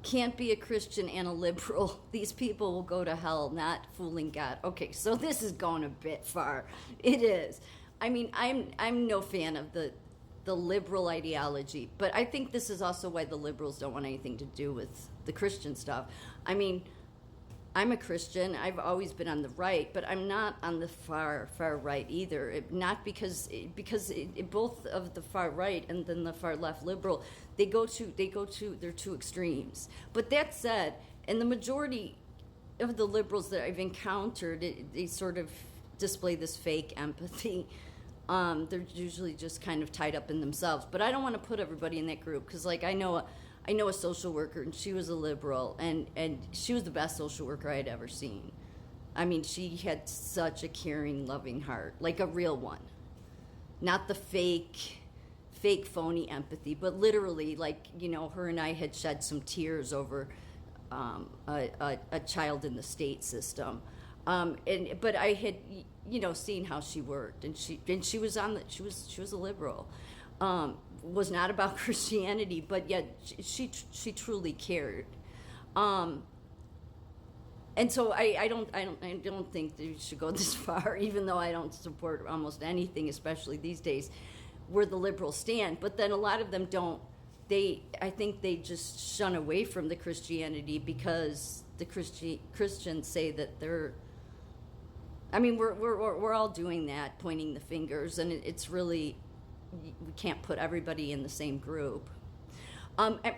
can't be a Christian and a liberal. These people will go to hell, not fooling God. Okay, so this is going a bit far. It is. I mean, I'm no fan of the liberal ideology, but I think this is also why the liberals don't want anything to do with the Christian stuff. I mean, I'm a Christian. I've always been on the right, but I'm not on the far right either. Not because both of the far right and then the far left liberal, they're two extremes. But that said, and the majority of the liberals that I've encountered, they sort of display this fake empathy. They're usually just kind of tied up in themselves. But I don't want to put everybody in that group because, like, I know a social worker, and she was a liberal, and she was the best social worker I had ever seen. I mean, she had such a caring, loving heart, like a real one. Not the fake, phony empathy, but literally, like, her and I had shed some tears over a child in the state system. But I had, seen how she worked, and she was a liberal. Was not about Christianity, but yet she truly cared. And so I don't think that you should go this far, even though I don't support almost anything, especially these days, where the liberals stand. But then a lot of them don't. I think they just shun away from the Christianity because the Christians say that they're. I mean, we're all doing that, pointing the fingers, and it's really. We can't put everybody in the same group.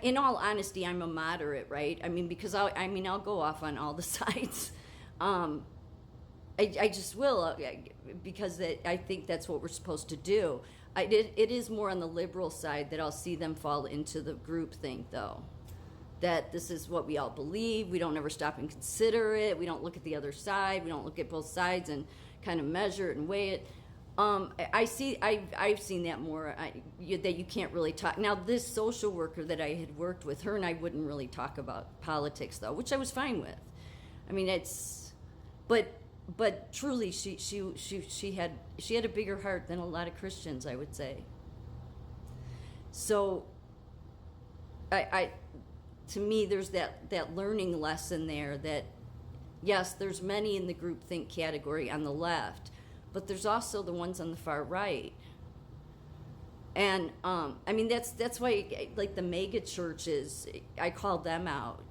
In all honesty, I'm a moderate, right? I mean, because I'll go off on all the sides. I just will because I think that's what we're supposed to do. It is more on the liberal side that I'll see them fall into the group thing, though. That this is what we all believe. We don't ever stop and consider it. We don't look at the other side. We don't look at both sides and kind of measure it and weigh it. I've seen that more, that you can't really talk. Now, this social worker that I had worked with, her and I wouldn't really talk about politics, though, which I was fine with. I mean, but truly, she had a bigger heart than a lot of Christians, I would say. So, to me, there's that learning lesson there that, yes, there's many in the groupthink category on the left, but there's also the ones on the far right. And I mean, that's why, like, the mega churches, I called them out,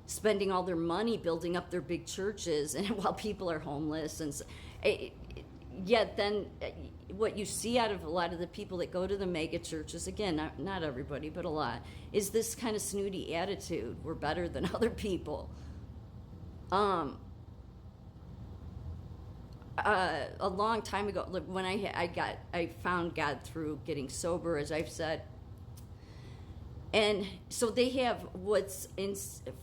spending all their money building up their big churches, and while people are homeless, and yet then what you see out of a lot of the people that go to the mega churches, again, not everybody, but a lot, is this kind of snooty attitude: we're better than other people. A long time ago, when I found God through getting sober, as I've said, and so they have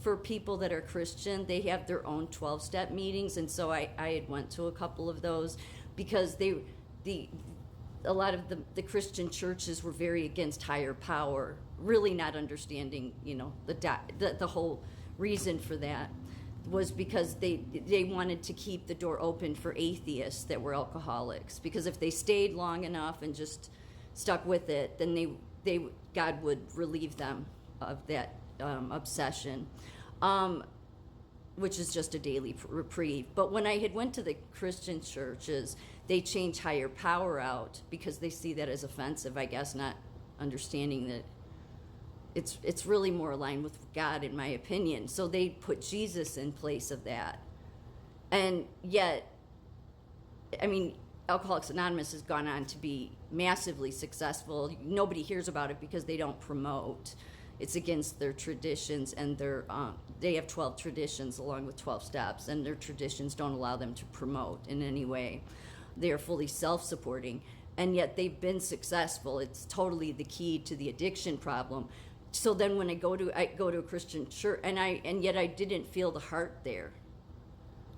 for people that are Christian, they have their own 12-step meetings, and so I had went to a couple of those because a lot of the Christian churches were very against higher power, really not understanding, the whole reason for that was because they wanted to keep the door open for atheists that were alcoholics, because if they stayed long enough and just stuck with it, then God would relieve them of that obsession, which is just a daily reprieve. But when I had went to the Christian churches, they changed higher power out because they see that as offensive, I guess, not understanding that it's really more aligned with God, in my opinion. So they put Jesus in place of that. And yet, I mean, Alcoholics Anonymous has gone on to be massively successful. Nobody hears about it because they don't promote. It's against their traditions, and they have 12 traditions along with 12 steps, and their traditions don't allow them to promote in any way. They are fully self-supporting, and yet they've been successful. It's totally the key to the addiction problem. So then when I go to a Christian church, and yet I didn't feel the heart there.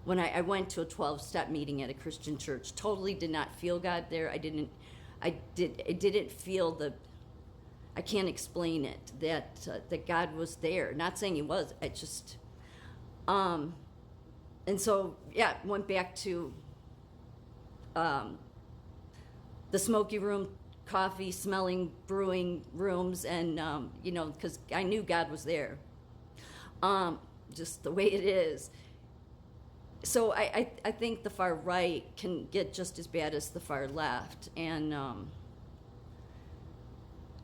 When I went to a 12-step meeting at a Christian church, totally did not feel God there. I didn't feel I can't explain it, that God was there. Not saying he was, I just, and so, yeah, went back to the smoky room, coffee smelling, brewing rooms, and because I knew God was there. just the way it is. So I think the far right can get just as bad as the far left. And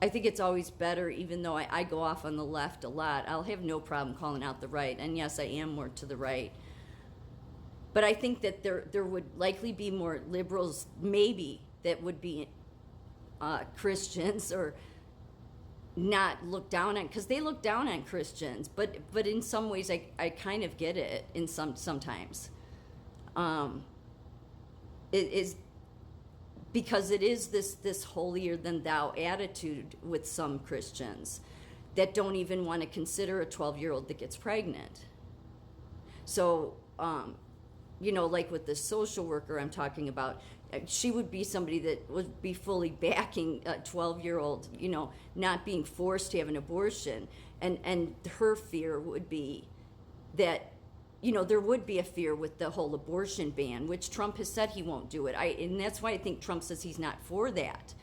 I think it's always better, even though I go off on the left a lot, I'll have no problem calling out the right. And yes, I am more to the right. But I think that there would likely be more liberals, maybe, that would be Christians or not look down on, because they look down on Christians, but in some ways I kind of get it in sometimes. It is because it is this holier than thou attitude with some Christians that don't even want to consider a 12-year-old that gets pregnant. So like with the social worker I'm talking about, she would be somebody that would be fully backing a 12-year-old, not being forced to have an abortion. And her fear would be that, there would be a fear with the whole abortion ban, which Trump has said he won't do it. And that's why I think Trump says he's not for that.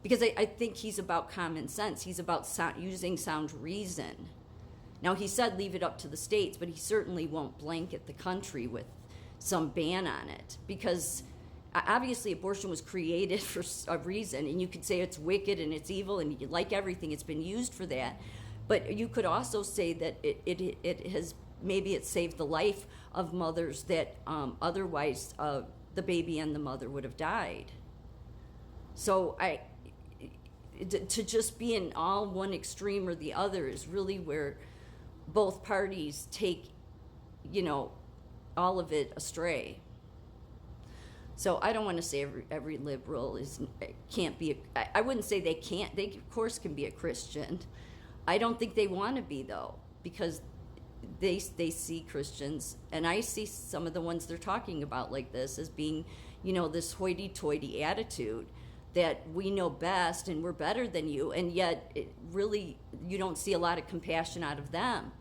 Because I think he's about common sense. He's about using sound reason. Now, he said leave it up to the states, but he certainly won't blanket the country with some ban on it, because obviously abortion was created for a reason, and you could say it's wicked and it's evil and like everything, it's been used for that. But you could also say that it has, maybe it saved the life of mothers that otherwise the baby and the mother would have died. So to just be in all one extreme or the other is really where both parties take, all of it astray. So I don't want to say every liberal can't be I wouldn't say they can't. They of course can be a Christian. I don't think they want to be, though, because they see Christians, and I see some of the ones they're talking about like this as being, this hoity-toity attitude that we know best and we're better than you, and yet really you don't see a lot of compassion out of them.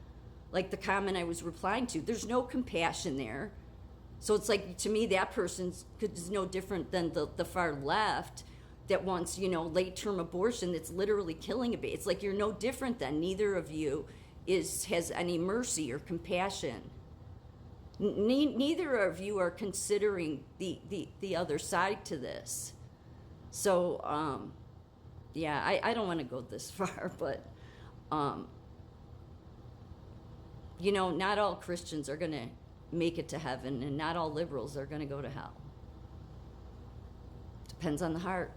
Like the comment I was replying to, there's no compassion there. So it's like, to me, that person is no different than the far left that wants, late-term abortion that's literally killing a baby. It's like you're no different then. Neither of you has any mercy or compassion. Neither of you are considering the other side to this. So, I don't want to go this far, but, not all Christians are going to make it to heaven, and not all liberals are going to go to hell. Depends on the heart.